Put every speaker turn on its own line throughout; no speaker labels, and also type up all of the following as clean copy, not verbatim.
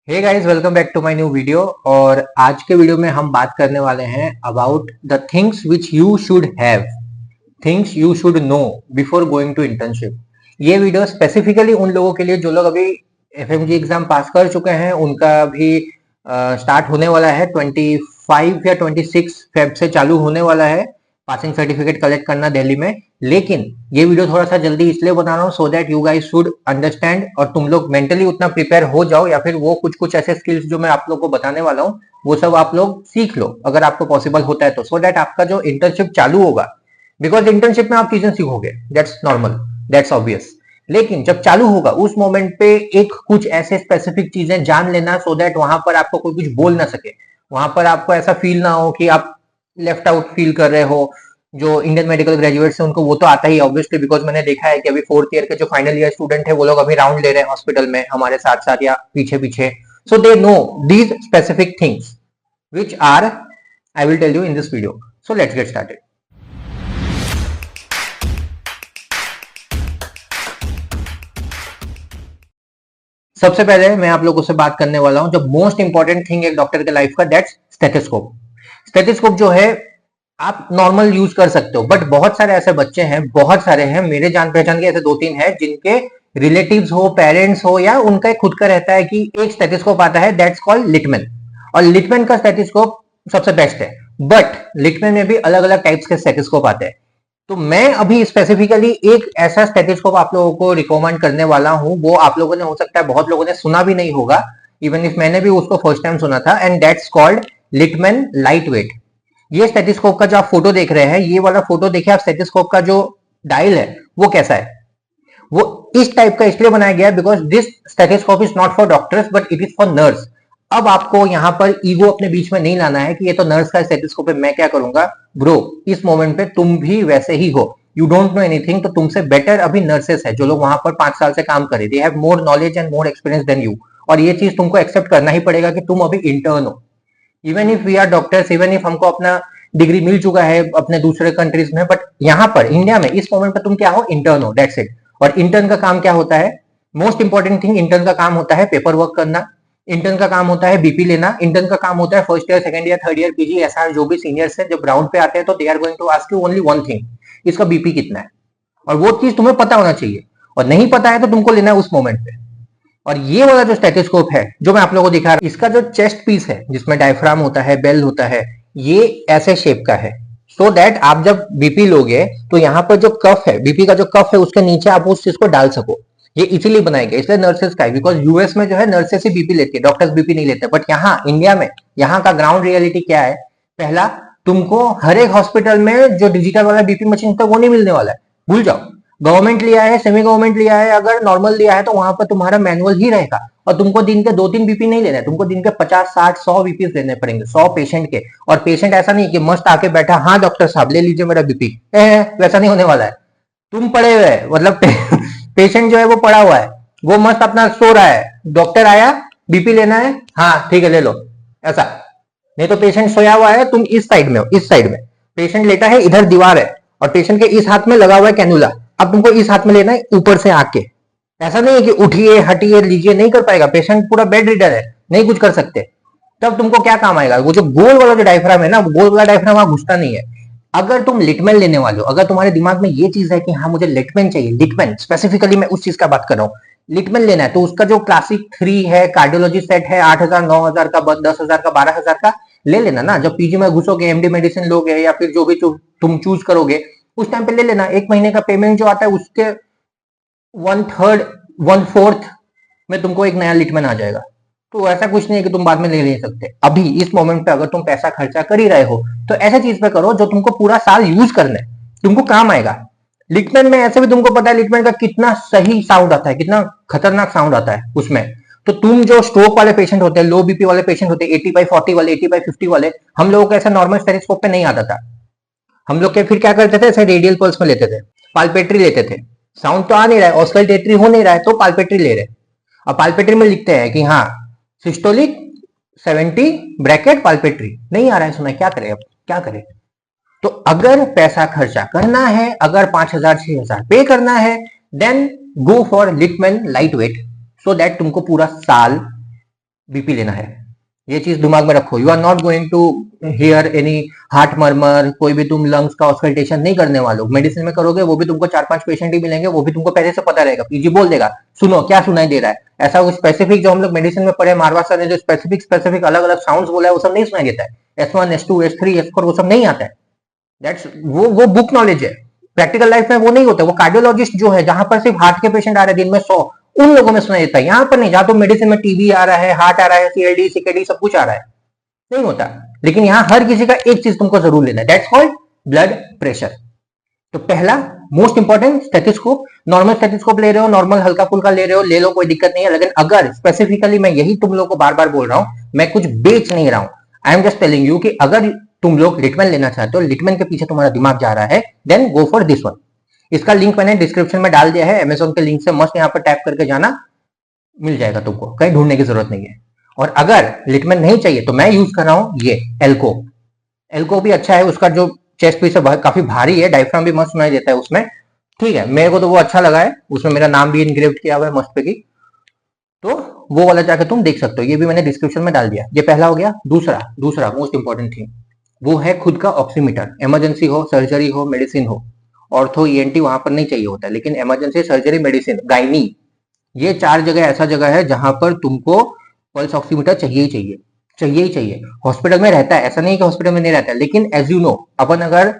Hey guys, welcome back to my new video. और आज के वीडियो में हम बात करने वाले हैं about the things which you should have, things you should know before going to internship. ये वीडियो स्पेसिफिकली उन लोगों के लिए जो लोग अभी एफएमजी एग्जाम पास कर चुके हैं, उनका भी स्टार्ट होने वाला है 25 या 26 फेब से चालू होने वाला है पासिंग सर्टिफिकेट कलेक्ट करना दिल्ली में। लेकिन ये वीडियो थोड़ा सा जल्दी इसलिए बना रहा हूँ so that you guys should understand और तुम लोग मेंटली उतना प्रिपेयर हो जाओ, या फिर वो कुछ कुछ ऐसे स्किल्स जो मैं आप लोग को बताने वाला हूँ वो सब आप लोग सीख लो अगर आपको पॉसिबल होता है तो, सो दैट आपका जो इंटर्नशिप चालू होगा, बिकॉज इंटर्नशिप में आप चीजें सीखोगे, दैट्स नॉर्मल, दैट्स ऑब्वियस। लेकिन जब चालू होगा उस मोमेंट पे एक कुछ ऐसे स्पेसिफिक चीजें जान लेना सो दैट वहां पर आपको कोई कुछ बोल ना सके, वहां पर आपको ऐसा फील ना हो कि आप लेफ्ट आउट फील कर रहे हो। जो इंडियन मेडिकल ग्रेजुएट्स हैं उनको वो तो आता ही ऑब्वियसली, बिकॉज मैंने देखा है कि अभी फोर्थ ईयर के जो फाइनल ईयर स्टूडेंट है वो लोग अभी राउंड ले रहे हैं हॉस्पिटल में हमारे साथ साथ या पीछे पीछे। So they know these specific things which are I will tell you in this video. So let's get started. सबसे पहले मैं आप लोगों से बात करने वाला हूं जो मोस्ट इंपॉर्टेंट थिंग एक डॉक्टर के लाइफ का, दैट्स स्टेथोस्कोप। स्टेथोस्कोप जो है आप नॉर्मल यूज कर सकते हो, बट बहुत सारे ऐसे बच्चे हैं, बहुत सारे हैं, मेरे जान पहचान के ऐसे दो तीन हैं जिनके रिलेटिव्स हो, पेरेंट्स हो, या उनका खुद का रहता है कि एक स्टेथोस्कोप आता है दैट्स कॉल्ड लिटमैन, और लिटमैन का स्टेथोस्कोप सबसे बेस्ट है। बट लिटमैन में भी अलग अलग टाइप्स के स्टेथोस्कोप आते हैं। तो मैं अभी स्पेसिफिकली एक ऐसा स्टेथोस्कोप आप लोगों को रिकमेंड करने वाला हूं, वो आप लोगों ने हो सकता है बहुत लोगों ने सुना भी नहीं होगा, इवन इफ मैंने भी उसको फर्स्ट टाइम सुना था, and that's called Littmann light wait. ये स्टेथोस्कोप का जो आप फोटो देख रहे हैं, ये वाला फोटो देखिए आप, स्टेथोस्कोप का जो डायल है वो कैसा है, वो इस टाइप का इसलिए बनाया गया है because this stethoscope is not for doctors but it is for nurse. अब आपको यहाँ पर ईगो अपने बीच में नहीं लाना है कि ये तो नर्स का स्टेथोस्कोप है, मैं क्या करूंगा। ब्रो, इस मोमेंट पे तुम भी वैसे ही हो, यू डोंट नो एनीथिंग, तो तुमसे बेटर अभी नर्सेस है जो लोग वहां पर 5 साल से काम करे, they have more knowledge and more experience than you. और ये चीज तुमको एक्सेप्ट करना ही पड़ेगा कि तुम अभी इंटर्न हो। Even if we are doctors, even if हमको अपना डिग्री मिल चुका है अपने दूसरे कंट्रीज में, बट यहाँ पर इंडिया में इस मोमेंट पर तुम क्या हो, इंटर्न हो, दैट्स इट। और इंटर्न का काम क्या होता है, मोस्ट इंपॉर्टेंट थिंग, इंटर्न का काम होता है पेपर वर्क करना, इंटर्न का काम होता है बीपी लेना, इंटर्न का काम होता है first year, second year, third year, PG, SR, जो भी सीनियर्स है जब राउंड पे आते हैं तो they are going to ask you only one thing, इसका बीपी कितना है, और वो चीज तुम्हें पता होना चाहिए। और नहीं पता है तो तुमको लेना है उस मोमेंट पे। और ये वाला जो स्टेथोस्कोप है जो मैं आप लोगों को दिखा रहा हूं, इसका जो चेस्ट पीस है जिसमें डायफ्राम होता है, बेल होता है, ये ऐसे शेप का है, सो दैट आप जब बीपी लोगे तो यहाँ पर जो कफ है, बीपी का जो कफ है उसके नीचे आप उस चीज को डाल सको। ये इसीलिए बनाया गया, इसलिए नर्सेस का है, बिकॉज यूएस में जो है नर्सेस ही बीपी लेती है, डॉक्टर्स बीपी नहीं लेते। बट यहाँ इंडिया में यहाँ का ग्राउंड रियलिटी क्या है, पहला, तुमको हर एक हॉस्पिटल में जो डिजिटल वाला बीपी मशीन था वो नहीं मिलने वाला है, भूल जाओ। गवर्नमेंट लिया है, सेमी गवर्नमेंट लिया है, अगर नॉर्मल लिया है तो वहां पर तुम्हारा मैनुअल ही रहेगा, और तुमको दिन के 2-3 बीपी नहीं लेना है, तुमको दिन के 50-60-100 बीपी लेने पड़ेंगे, 100 पेशेंट के। और पेशेंट ऐसा नहीं कि मस्त आके बैठा, हाँ डॉक्टर साहब ले लीजिए मेरा बीपी, वैसा नहीं होने वाला है। तुम पड़े हुए है, मतलब पेशेंट जो है वो पड़ा हुआ है, वो मस्त अपना सो रहा है, डॉक्टर आया बीपी लेना है, हाँ ठीक है ले लो, ऐसा नहीं। तो पेशेंट सोया हुआ है, तुम इस साइड में हो, इस साइड में पेशेंट लेटा है, इधर दीवार है और पेशेंट के इस हाथ में लगा हुआ है कैनुला, अब तुमको इस हाथ में लेना है ऊपर से आके। ऐसा नहीं है कि उठिए हटिए लीजिए, नहीं कर पाएगा, पेशेंट पूरा बेड रीडर है, नहीं कुछ कर सकते। तब तुमको क्या काम आएगा, वो जो गोल वाला जो डायफ्राम है ना, गोल वाला डायफ्राम वहां घुसता नहीं है। अगर तुम लिटमैन लेने वाले हो, अगर तुम्हारे दिमाग में ये चीज है कि हाँ मुझे लिटमैन चाहिए, लिटमैन स्पेसिफिकली मैं उस चीज का बात कर रहा हूँ, लिटमैन लेना है, तो उसका जो क्लासिक 3 है, कार्डियोलॉजी सेट है, 8,000, 9,000 का, 10,000 का, 12,000 का, ले लेना ना। जब पीजी में घुसोगे, एमडी मेडिसिन लोगे या फिर जो भी तुम चूज करोगे उस टाइम पे ले लेना। एक महीने का पेमेंट जो आता है उसके 1/3, 1/4 में तुमको एक नया लिटमैन आ जाएगा। तो ऐसा कुछ नहीं है कि तुम बाद में ले सकते, अभी इस मोमेंट पे अगर तुम पैसा खर्चा कर ही रहे हो तो ऐसा चीज पे करो जो तुमको पूरा साल यूज करना है, तुमको काम आएगा। लिटमैन में ऐसे भी तुमको पता है लिटमैन का कितना सही साउंड आता है, कितना खतरनाक साउंड आता है उसमें। तो तुम जो स्ट्रोक वाले पेशेंट होते हैं, लो बीपी वाले पेशेंट होते हैं, 80/40 वाले, 80/50 वाले, हम लोगों को ऐसा नॉर्मल स्टेथोस्कोप पे नहीं आता था। हम लोग के फिर क्या करते थे, ऐसे रेडियल पल्स में लेते थे, पाल्पेट्री लेते थे, साउंड तो आ नहीं रहा है, ऑस्कल्टेटरी हो नहीं रहा है, तो पाल्पेट्री ले रहे। अब पाल्पेट्री में लिखते हैं कि हाँ सिस्टोलिक 70 ब्रैकेट पाल्पेट्री, नहीं आ रहा है सुना, क्या करें, अब क्या करें। तो अगर पैसा खर्चा करना है, अगर 5,000-6,000 पे करना है, then go for Littmann light weight, so that तुमको पूरा साल बीपी लेना है, ये चीज दिमाग में रखो। You are not going to hear any heart murmur, कोई भी तुम लंग्स का ऑस्कल्टेशन नहीं करने वालों। मेडिसिन में करोगे वो भी तुमको 4-5 पेशेंट ही मिलेंगे, वो भी तुमको पहले से पता रहेगा। पीजी बोल देगा सुनो क्या सुनाई दे रहा है, ऐसा स्पेसिफिक जो हम लोग मेडिसिन में पढ़े मारवा सर ने जो स्पेसिफिक अलग अलग साउंड बोला है वो सब नहीं सुनाई देता है। S1 S2 S3 S4 वो सब नहीं आता है। दैट्स वो बुक नॉलेज है। प्रैक्टिकल लाइफ में वो नहीं होता। वो कार्डियोलॉजिस्ट जो है जहां पर सिर्फ हार्ट के पेशेंट आ रहे हैं दिन में 100, उन लोगों में सुनाई देता है, यहाँ पर नहीं। जहां तो मेडिसिन में टीबी आ रहा है, हार्ट आ रहा है, CLD CKD सब कुछ आ रहा है, नहीं होता। लेकिन यहाँ हर किसी का एक चीज तुमको जरूर लेना है, दैट्स कॉल्ड ब्लड प्रेशर। तो पहला most important stethoscope. Normal stethoscope ले रहे हो, नॉर्मल हल्का फुल्का ले रहे हो, ले लो, कोई दिक्कत नहीं है। लेकिन अगर स्पेसिफिकली मैं यही तुम लोग को बार बार बोल रहा हूं, मैं कुछ बेच नहीं रहा हूं, I am just telling you कि अगर तुम लोग लिटमैन लेना चाहते हो, लिटमैन के पीछे तुम्हारा दिमाग जा रहा है, then go for this one. इसका लिंक मैंने डिस्क्रिप्शन में डाल दिया है, अमेजोन के लिंक से मस्त यहाँ पर टैप करके जाना, मिल जाएगा तुमको, कहीं ढूंढने की जरूरत नहीं है। और अगर लिटमैन नहीं चाहिए तो मैं यूज कर रहा हूं ये एल्को। एल्को भी अच्छा है, उसका जो चेस्ट पीस है काफी भारी है, डायफ्राम भी मस्त सुनाई देता है उसमें, ठीक है। मेरे को तो वो अच्छा लगा है, उसमें मेरा नाम भी इनग्रेव्ड किया हुआ है मस्त पे की, तो वो वाला जाकर तुम देख सकते हो। ये भी मैंने डिस्क्रिप्शन में डाल दिया। ये पहला हो गया। दूसरा मोस्ट इंपॉर्टेंट थिंग वो है खुद का ऑक्सीमीटर। इमरजेंसी हो, सर्जरी हो, मेडिसिन हो, ऑर्थो ENT वहां पर नहीं चाहिए होता है, लेकिन इमरजेंसी, सर्जरी, मेडिसिन, गायनी, ये 4 जगह ऐसा जगह है जहां पर तुमको पल्स ऑक्सीमीटर चाहिए ही चाहिए, चाहिए ही चाहिए। हॉस्पिटल में रहता है, ऐसा नहीं कि हॉस्पिटल में नहीं रहता है, लेकिन एज यू नो अपन अगर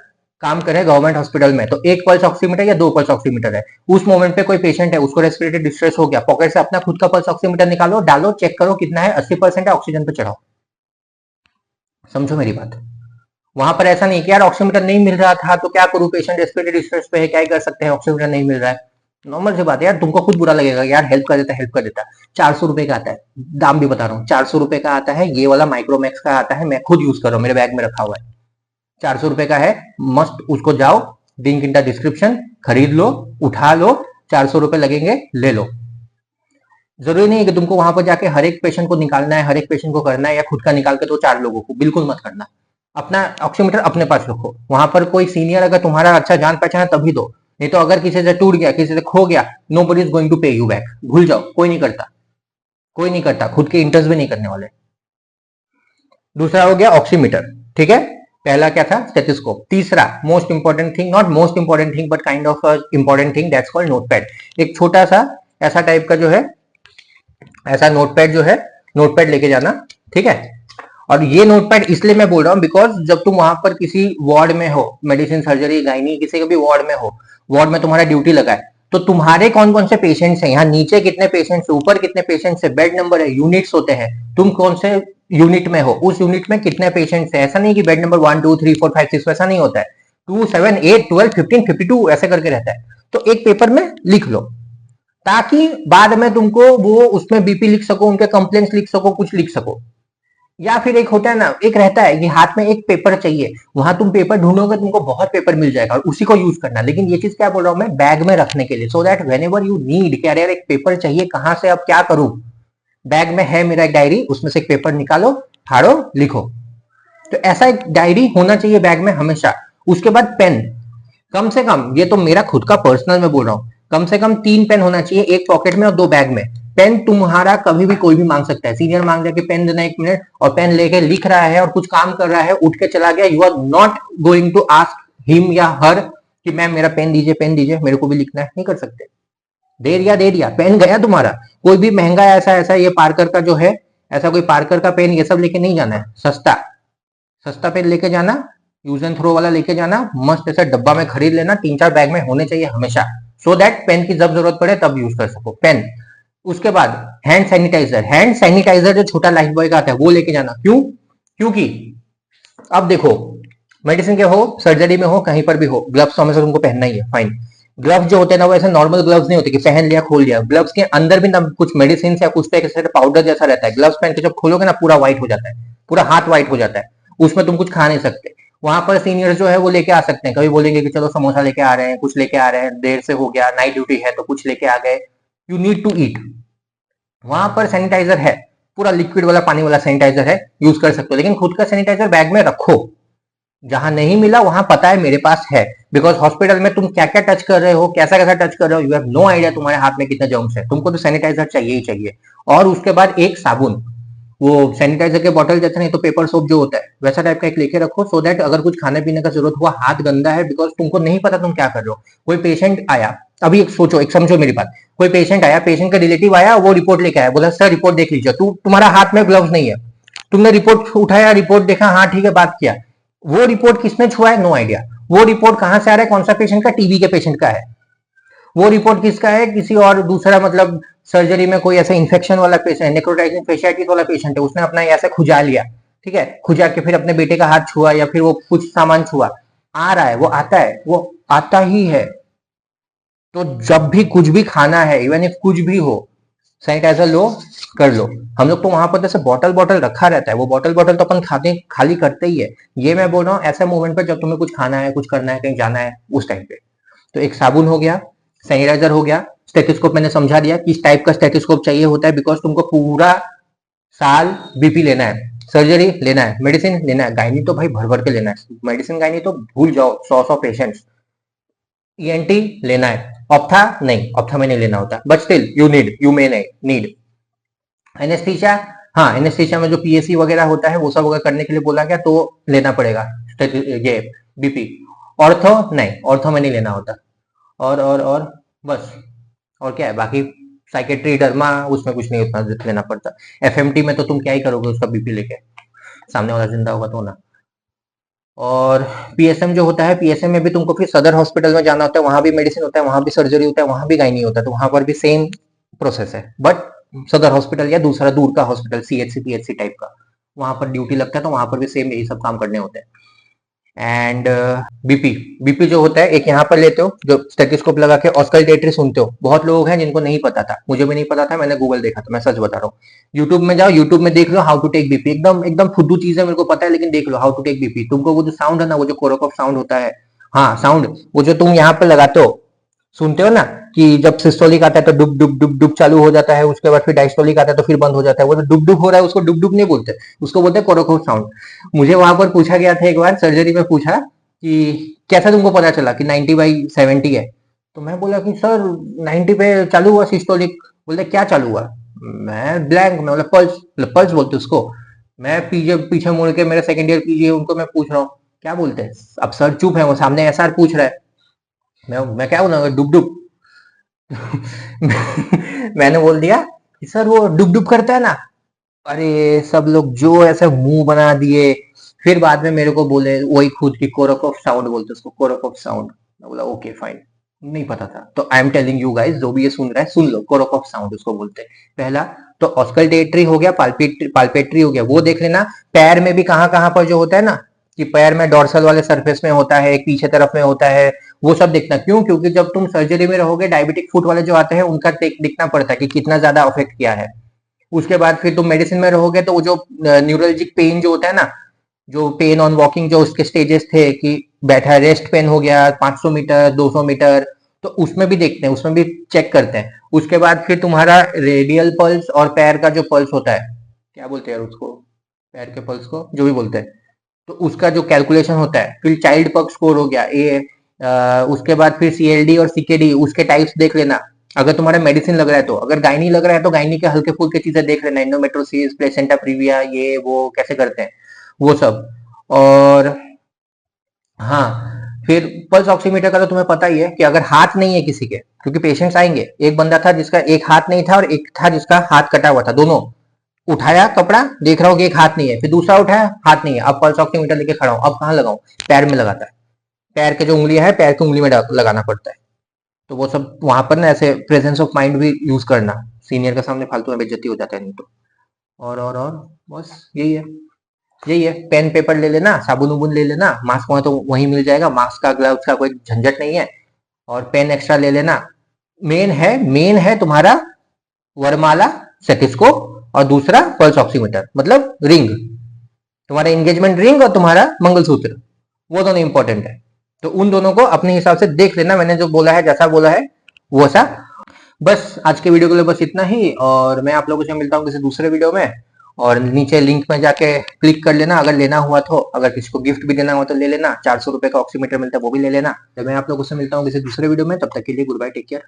काम करें गवर्नमेंट हॉस्पिटल में तो 1 पल्स ऑक्सीमीटर या 2 पल्स ऑक्सीमीटर है। उस मोमेंट पे कोई पेशेंट है, उसको रेस्पिरेटरी डिस्ट्रेस हो गया, पॉकेट से अपना खुद का पल्स ऑक्सीमीटर निकालो, डालो, चेक करो कितना है, 80% है, ऑक्सीजन पे चढ़ाओ। समझो मेरी बात। वहां पर ऐसा नहीं कि यार ऑक्सीमीटर नहीं मिल रहा था तो क्या करूं, पेशेंट रेस्पिरेटरी डिस्ट्रेस पे है, क्या कर सकते हैं, ऑक्सीमीटर नहीं मिल रहा है। नॉर्मल सी बात है यार, तुमको खुद बुरा लगेगा यार, हेल्प कर देता, हेल्प कर देता। 400 रुपए का आता है, दाम भी बता रहा हूँ, 400 रुपए का आता है। ये वाला माइक्रोमैक्स का आता है, मैं खुद यूज कर रहा हूँ, मेरे बैग में रखा हुआ है। 400 रुपए का है, मस्त। उसको जाओ, लिंक इन द डिस्क्रिप्शन, खरीद लो, उठा लो, 400 रुपए लगेंगे, ले लो। जरूरी नहीं है कि तुमको वहां पर जाके हर एक पेशेंट को निकालना है, हर एक पेशेंट को करना है, या खुद का निकाल के तो 4 लोगों को, बिल्कुल मत करना। अपना ऑक्सीमीटर अपने पास रखो। वहां पर कोई सीनियर अगर तुम्हारा अच्छा जान पहचान तभी दो, नहीं तो अगर किसी से टूट गया, किसी से खो गया, nobody is going to pay you back. भूल जाओ, कोई नहीं करता, कोई नहीं करता, खुद के इंटरेस्ट भी नहीं करने वाले। दूसरा हो गया ऑक्सीमीटर, ठीक है। पहला क्या था, स्टेथोस्कोप। तीसरा most important thing, not most important thing but kind of important thing, that's called notepad. एक छोटा सा ऐसा टाइप का जो है, ऐसा नोटपैड जो है, नोटपैड लेके जाना, ठीक है। और ये नोटपैड इसलिए मैं बोल रहा हूँ बिकॉज जब तुम वहां पर किसी वार्ड में हो, मेडिसिन, सर्जरी, गायनी, किसी के भी वार्ड में हो, वार्ड में तुम्हारा ड्यूटी लगा है, तो तुम्हारे कौन कौन से पेशेंट्स हैं, यहाँ नीचे कितने पेशेंट्स है, ऊपर कितने पेशेंट्स है, बेड नंबर है, यूनिट्स होते हैं, तुम कौन से यूनिट में हो, उस यूनिट में कितने पेशेंट्स है। ऐसा नहीं कि बेड नंबर 1 2 3 4 5 6, वैसा नहीं होता है। 2 7 8 12 15 52 ऐसे करके रहता है। तो एक पेपर में लिख लो, ताकि बाद में तुमको वो उसमें बीपी लिख सको, उनके कंप्लेंट्स लिख सको, कुछ लिख सको। या फिर एक होता है ना, एक रहता है कि हाथ में एक पेपर चाहिए, वहां तुम पेपर ढूंढोगे, तुमको बहुत पेपर मिल जाएगा और उसी को यूज करना। लेकिन ये चीज क्या बोल रहा हूं मैं, बैग में रखने के लिए, so that when ever you need, क्या यार एक पेपर चाहिए, कहां से, अब क्या करूं, बैग में है मेरा एक डायरी, उसमें से एक पेपर निकालो, फाड़ो, लिखो। तो ऐसा एक डायरी होना चाहिए बैग में हमेशा। उसके बाद पेन, कम से कम, ये तो मेरा खुद का पर्सनल में बोल रहा हूं, कम से कम 3 पेन होना चाहिए, एक पॉकेट में और 2 बैग में। पेन तुम्हारा कभी भी कोई भी मांग सकता है, सीनियर मांग जाके पेन देना 1 मिनट, और पेन लेके लिख रहा है और कुछ काम कर रहा है, उठ के चला गया, you are not going to ask him या हर कि मैम मेरा पेन दीजिए, पेन दीजिए, मेरे को भी लिखना है, नहीं कर सकते। दे दिया, पेन गया तुम्हारा। कोई भी महंगा ऐसा ये पार्कर का जो है, ऐसा कोई पार्कर का पेन ये सब लेके नहीं जाना है, सस्ता सस्ता पेन लेके जाना, यूज एंड थ्रो वाला लेके जाना, मस्त ऐसा डब्बा में खरीद लेना, 3-4 बैग में होने चाहिए हमेशा, सो दैट पेन की जब जरूरत पड़े तब यूज कर सको पेन। उसके बाद हैंड सैनिटाइजर, हैंड सैनिटाइजर जो छोटा लाइफ बॉय का आता है वो लेके जाना। क्यों? क्योंकि अब देखो, मेडिसिन के हो, सर्जरी में हो, कहीं पर भी हो, ग्लव्स तो हमेशा तुमको पहनना ही है, फाइन। ग्लव्स जो होते हैं ना, वो ऐसे नॉर्मल ग्लव्स नहीं होते कि पहन लिया खोल लिया। ग्लव्स के अंदर भी ना कुछ मेडिसिन या कुछ पाउडर जैसा रहता है। ग्लव्स पहन के जब खोलोगे ना, पूरा व्हाइट हो जाता है, पूरा हाथ व्हाइट हो जाता है, उसमें तुम कुछ खा नहीं सकते। वहां पर सीनियर जो है वो लेके आ सकते हैं, कभी बोलेंगे कि चलो समोसा लेके आ रहे हैं, कुछ लेके आ रहे हैं, देर से हो गया, नाइट ड्यूटी है तो कुछ लेके आ गए, यू नीड टू ईट। वहां पर सैनिटाइजर है, पूरा लिक्विड वाला पानी वाला सैनिटाइजर है, यूज कर सकते हो। लेकिन खुद का सैनिटाइजर बैग में रखो, जहां नहीं मिला वहां पता है मेरे पास है, बिकॉज हॉस्पिटल में तुम क्या क्या टच कर रहे हो, कैसा कैसा टच कर रहे हो, यू हैव नो आइडिया तुम्हारे हाथ में कितना जर्म्स है, तुमको तो सैनिटाइजर चाहिए ही चाहिए। और उसके बाद एक साबुन, वो सैनिटाइजर के बॉटल जैसा नहीं तो पेपर सोप जो होता है वैसा टाइप का एक लेके रखो, सो दैट अगर कुछ खाने पीने का जरूरत हुआ, हाथ गंदा है बिकॉज तुमको नहीं पता तुम क्या कर रहे हो। कोई पेशेंट आया, अभी एक सोचो, एक समझो मेरी बात, कोई पेशेंट आया, पेशेंट का रिलेटिव आया, वो रिपोर्ट लेके आया, बोला सर रिपोर्ट देख लीजिए, तुम्हारा हाथ में ग्लव्स नहीं है, तुमने रिपोर्ट उठाया, रिपोर्ट देखा, हाँ ठीक है, बात किया, वो रिपोर्ट किसने छुआ है, नो आइडिया। वो रिपोर्ट कहां से आ रहा है, कौन सा पेशेंट का, टीबी के पेशेंट का है। वो रिपोर्ट किसका है, किसी और दूसरा, मतलब सर्जरी में कोई ऐसा इन्फेक्शन वाला पेशेंट, नेक्रोटाइजिंग फेशियाटिस वाला पेशेंट है, उसने अपना ऐसे खुजा लिया, ठीक है, खुजा के फिर अपने बेटे का हाथ छुआ या फिर वो कुछ सामान छुआ, आ रहा है, वो आता है, वो आता ही है। तो जब भी कुछ भी खाना है, इवन इफ कुछ भी हो, सैनिटाइजर लो, कर लो। हम लोग तो वहां पर जैसे बॉटल बॉटल रखा रहता है, वो बॉटल बॉटल तो अपन खाते खाली करते ही है। ये मैं बोल रहा हूँ ऐसे मोमेंट पर जब तुम्हें कुछ खाना है, कुछ करना है, कहीं जाना है, उस टाइम पे। तो एक साबुन हो गया, सैनिटाइजर हो गया, स्टेथोस्कोप मैंने समझा दिया किस टाइप का स्टेथोस्कोप चाहिए होता है, बिकॉज तुमको पूरा साल बीपी लेना है, सर्जरी लेना है, मेडिसिन लेना है, गायनी तो भाई भर भर के लेना है, मेडिसिन गायनी तो भूल जाओ, 100 पेशेंट्स। ईएनटी लेना है, ऑप्था नहीं, ऑप्था में नहीं लेना होता, but still you may need anaesthesia. हाँ, एनेस्थीसिया में जो पीएससी वगैरह होता है वो सब अगर करने के लिए बोला गया तो लेना पड़ेगा ये बीपी। ऑर्थो नहीं, ऑर्थो में नहीं लेना होता। और बस, और क्या है बाकी, साइकेट्री डर्मा उसमें कुछ नहीं उतना लेना पड़ता। एफएमटी में तो तुम क्या ही करोगे उसका बीपी लेके, सामने वाला जिंदा होगा तो ना। और पीएसएम जो होता है, पीएसएम में भी तुमको फिर सदर हॉस्पिटल में जाना होता है, वहां भी मेडिसिन होता है, वहां भी सर्जरी होता है, वहां भी गायनी होता है, तो वहां पर भी सेम प्रोसेस है, बट सदर हॉस्पिटल या दूसरा दूर का हॉस्पिटल, सीएचसी पीएचसी टाइप का, वहां पर ड्यूटी लगता है, तो वहां पर भी सेम यही सब काम करने होते हैं। एंड बीपी, बीपी जो होता है एक यहाँ पर लेते हो, जो स्टेथोस्कोप लगा के ऑस्कल्टेटरी सुनते हो, बहुत लोग हैं जिनको नहीं पता था, मुझे भी नहीं पता था, मैंने गूगल देखा था, मैं सच बता रहा हूँ। यूट्यूब में जाओ, यूट्यूब में देख लो हाउ टू टेक बीपी, एकदम एकदम फुद्दू चीज है, मेरे को पता है, लेकिन देख लो हाउ टू टेक बीपी। तुमको वो जो साउंड है ना, वो जो कोरोकॉफ साउंड होता है, हाँ साउंड, वो जो तुम यहाँ पे लगाते हो, सुनते हो ना, कि जब सिस्टोलिक आता है तो डुब डुब डुब डुब चालू हो जाता है, उसके बाद फिर डायस्टोलिक आता है तो फिर बंद हो जाता है, वो जो डुब डुब हो रहा है उसको डुब डुब नहीं बोलते, उसको बोलते हैं कोरोकोफ साउंड। मुझे वहां पर पूछा गया था एक बार सर्जरी में, पूछा कि कैसा तुमको पता चला कि 90/70 है, तो मैं बोला कि सर 90 पे चालू हुआ सिस्टोलिक। बोलते क्या चालू हुआ, मैं ब्लैंक, मैं बोला पल्स, पल्स बोलते उसको। मैं पीछे पीछे मुड़ के, मेरे सेकंड ईयर पीजी उनको मैं पूछ रहा हूँ क्या बोलते हैं, अब सर चुप है, वो सामने एसआर पूछ रहा है, मैं क्या बोलूंगा, डुब डुब। मैंने बोल दिया कि सर वो डुब डुब करता है ना। अरे सब लोग जो ऐसे मुंह बना दिए, फिर बाद में मेरे को बोले वही खुद की कोरोकोफ साउंड बोलते उसको, कोरोकोफ साउंड। मैं बोला ओके फाइन, नहीं पता था, तो I am telling you guys, जो भी ये सुन रहा है सुन लो, कोरोकोफ साउंड उसको बोलते हैं। पहला तो ऑस्कल्टेटरी हो गया, पाल्पेटरी हो गया, वो देख लेना। पैर में भी कहां कहां पर जो होता है ना, कि पैर में डोर्सल वाले सरफेस में होता है, एक पीछे तरफ में होता है, वो सब देखना। क्यों, क्योंकि जब तुम सर्जरी में रहोगे, डायबिटिक फुट वाले जो आते हैं उनका दिखना पड़ता है कि कितना ज्यादा अफेक्ट किया है। उसके बाद फिर तुम मेडिसिन में रहोगे तो वो जो न्यूरोलॉजिक पेन जो होता है ना, जो पेन ऑन वॉकिंग, जो उसके स्टेजेस थे कि बैठा रेस्ट पेन हो गया 500 मीटर 200 मीटर, तो उसमें भी देखते हैं, उसमें भी चेक करते हैं। उसके बाद फिर तुम्हारा रेडियल पल्स और पैर का जो पल्स होता है, क्या बोलते हैं यार उसको, पैर के पल्स को जो भी बोलते हैं, तो उसका जो कैलकुलेशन होता है। फिर चाइल्ड पग स्कोर हो गया ए, उसके बाद फिर सीएलडी और सीकेडी, उसके टाइप्स देख लेना। अगर तुम्हारा मेडिसिन लग रहा है तो, अगर गायनी लग रहा है तो गायनी के हल्के फुल्के चीजें देख लेना, एंडोमेट्रोसिस, प्लेसेंटा प्रीविया, ये वो कैसे करते हैं, वो सब। और हाँ, फिर पल्स ऑक्सीमीटर का तो तुम्हें पता ही है कि अगर हाथ नहीं है किसी के, क्योंकि पेशेंट्स आएंगे, एक बंदा था जिसका एक हाथ नहीं था और एक था जिसका हाथ कटा हुआ था, दोनों उठाया कपड़ा, देख रहा हूँ कि एक हाथ नहीं है, फिर दूसरा उठाया, हाथ नहीं है, अब पल्स ऑक्सीमीटर लेके खड़ा हूँ, अब कहाँ लगाऊं, पैर में लगाता है, पैर के जो उंगलियां है, पैर की उंगली में लगाना पड़ता है। तो वो सब वहां पर ना ऐसे प्रेजेंस ऑफ माइंड भी यूज करना, सीनियर के सामने फालतू में बेइज्जती हो जाता है नहीं तो। और बस यही है, यही है। पेन पेपर ले लेना, साबुन उबुन ले लेना, मास्क वहां तो वहीं मिल जाएगा, मास्क का ग्लव्स का कोई झंझट नहीं है, और पेन एक्स्ट्रा ले लेना। मेन है तुम्हारा वरमाला, सेथिस्कोप, और दूसरा पल्स ऑक्सीमीटर, मतलब रिंग, तुम्हारा एंगेजमेंट रिंग और तुम्हारा मंगलसूत्र, वो दोनों इंपॉर्टेंट है। तो उन दोनों को अपने हिसाब से देख लेना, मैंने जो बोला है, जैसा बोला है वो सा। बस आज के वीडियो के लिए बस इतना ही, और मैं आप लोगों से मिलता हूँ किसी दूसरे वीडियो में। और नीचे लिंक में जाके क्लिक कर लेना अगर लेना हुआ तो, अगर किसी को गिफ्ट भी देना हुआ तो ले लेना, 400 रुपए का ऑक्सीमीटर मिलता है वो भी ले लेना। तो मैं आप लोगों से मिलता हूँ किसी दूसरे वीडियो में, तब तक के लिए गुड बाय, टेक केयर।